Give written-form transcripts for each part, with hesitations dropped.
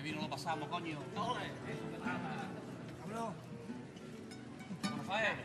vino lo pasamos, coño. ¡Ole! ¡Cabrón! Rafael.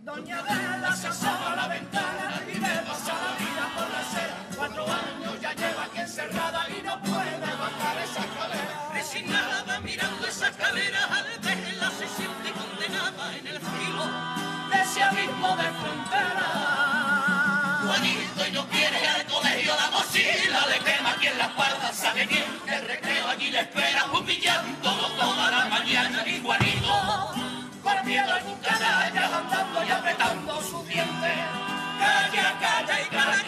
Doña Adela se asoma a la ventana y ve pasar la vida por la acera. 4 años ya lleva que cerrada y no puede bajar esa escalera. Resignada mirando esa escalera, al verla se siente condenada en el filo de ese abismo de frontera. Juanito y no quiere ir al colegio, la mochila le quema aquí en la espalda. Sabe bien que el recreo allí le espera, humillándolo toda la mañana. Y Juanito, con miedo en un canalla, andando y apretando sus dientes. calla, calla y calla.